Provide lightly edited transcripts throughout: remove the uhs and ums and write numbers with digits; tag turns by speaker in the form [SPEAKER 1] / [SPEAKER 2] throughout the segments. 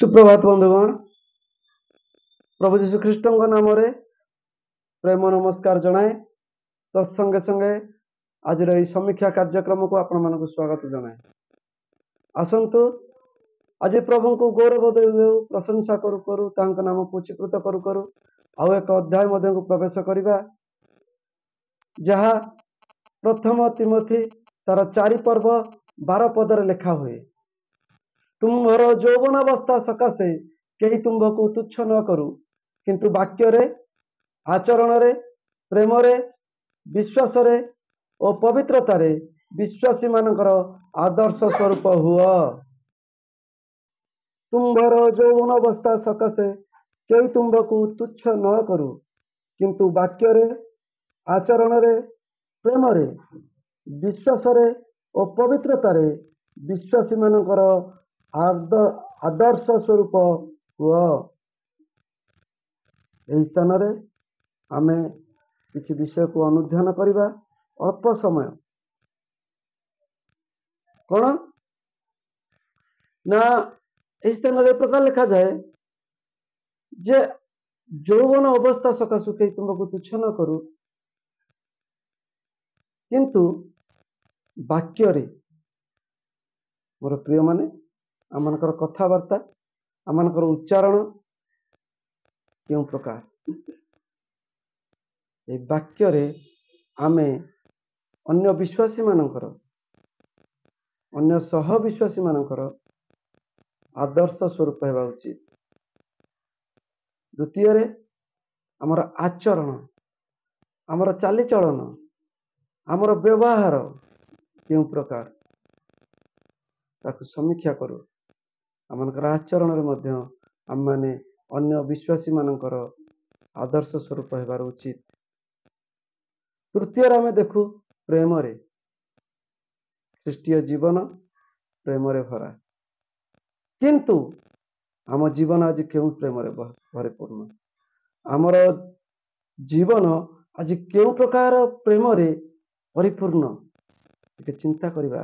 [SPEAKER 1] सुप्रभात बंधुगण। प्रभु जीशु ख्रीष्ट नाम प्रेम नमस्कार जनाए तत्संगे संगे आज समीक्षा कार्यक्रम को आपण मानक स्वागत जनाए। आसतु आज प्रभु को गौरव देउ प्रशंसा करू करू तांका नाम पूचीकृत करू करू आउ एक अध्याय मध्य को प्रवेश करिबा जहा प्रथम तिमोथी तार 4 पर्व 12 पदर लेखा हुए। तुम्हार यौवनावस्था सकाशे कहीं तुम्भको तुच्छ न करू, किंतु वाक्य रे, आचरण रे, प्रेम रे, विश्वास रे और पवित्रता रे विश्वासी मानकर आदर्श स्वरूप हुआ। तुम्हार यौवनावस्था सकाशे कहीं तुम्भको तुच्छ न करू, किंतु वाक्य रे, आचरण रे, प्रेम रे, विश्वास रे और पवित्रता रे विश्वासी मानकर आदर्श स्वरूप हुआ। यही स्थान रे आमे किसी विषय को अनुध्यान करिबा अल्प समय कौन ना यही स्थान रे प्रकार लिखा जाए जे यौवन अवस्था सकाशु कहीं तुमको तुच्छ न करू, किंतु वाक्य रे मोर प्रिय माने आमनकर कथावार्ता आमनकर उच्चारण क्यों प्रकार ए वाक्य रे आमे अन्य विश्वासी मानकर अन्य सह विश्वासी मानकर आदर्श स्वरूप हेबा उचित। द्वितीय रे आमर आचरण आमर चालीचलन आमर व्यवहार क्यों प्रकार ताकु समीक्षा करू। आमनकर आचरण रे मध्य आम माने अन्य विश्वासी मानकर आदर्श स्वरूप हेबार उचित। तृतीय आम देखु प्रेम रे ख्रीष्टीय जीवन प्रेम रे भरा, किंतु आम जीवन आज क्यों प्रेम रे भरपूर्ण, आमर जीवन आज क्यों प्रकार प्रेम रे परिपूर्ण चिंता करिबा।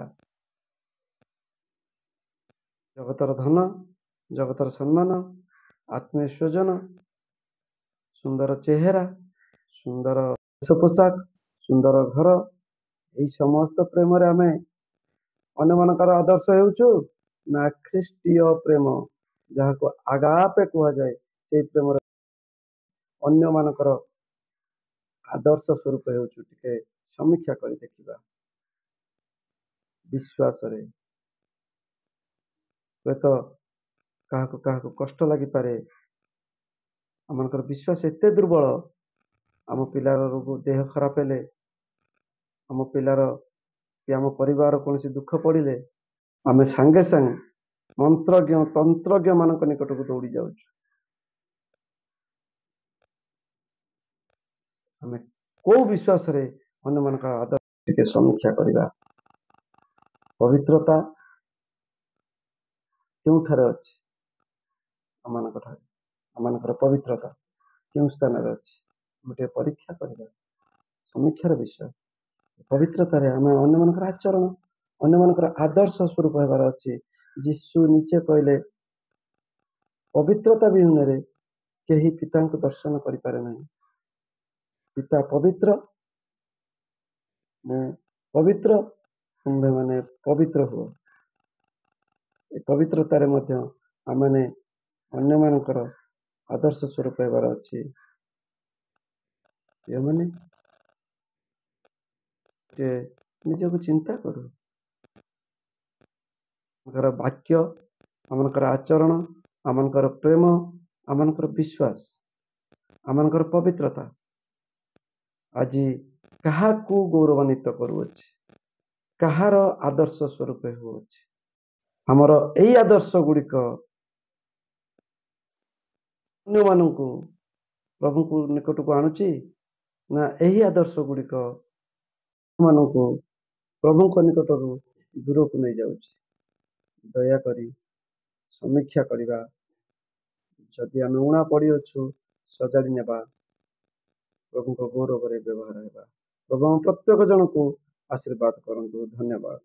[SPEAKER 1] जगतर धन जगतर सम्मान आत्मीय स्वजन सुंदर चेहरा सुंदर पोशाक सुंदर घर यही समस्त प्रेम रे आमे अन्य मानकर आदर्श हेउछु ना ख्रीष्टीय प्रेम जहाँ को आगापे कहा जाए से प्रेम रे अन्य मानकर आदर्श स्वरूप हेउछु टिके समीक्षा करी देखिबा। विश्वास रे तो क्या कष्ट लगी पारे आमनकर विश्वास एते दुर्बल आम पिलार देह खराब हेले आम पिलार आम परिवार कौन दुख पड़े आम सांगे सांगे मंत्रज्ञ तंत्रज्ञ मान निकट को दौड़ी जाऊँ। आम को विश्वास रे अन्य मान आदर समीक्षा करवा। पवित्रता क्यों ठारे अच्छी आमनकर पवित्रता क्यों स्थान अच्छी गोटे परीक्षा करवा समीक्षार विषय। पवित्रता रे आम अन्य मानकर आचरण अन्य मानकर आदर्श स्वरूप हेबार अच्छी। यीशु निजे कहले पवित्रता विहीन रे केही पिता को दर्शन करि पारे नहीं। पिता पवित्र मैं पवित्र तुम्हें माने पवित्र हो। पवित्रता रे मध्य आमने अन्य मानकर आदर्श स्वरूप हेबार अच्छी। ये माने निज को चिंता करू आमनकर वाक्य आमनकर आचरण आमनकर प्रेम आमनकर विश्वास आमनकर पवित्रता आज कहा को गौरवान्वित करूअछि कहार आदर्श स्वरूप होउछि। हमर एई आदर्श गुड़िक अन्य मानू प्रभु को निकट को आणुची ना यही आदर्श गुड़िक मानू प्रभु को निकट दूर को नहीं जाउछि। दया करी समीक्षा करिबा जदि आम उणा पड़ी अच्छु सजाड़ी नेबा प्रभु को गौरव व्यवहार हेबा। प्रभु प्रत्येक जन को आशीर्वाद करंतु। धन्यवाद।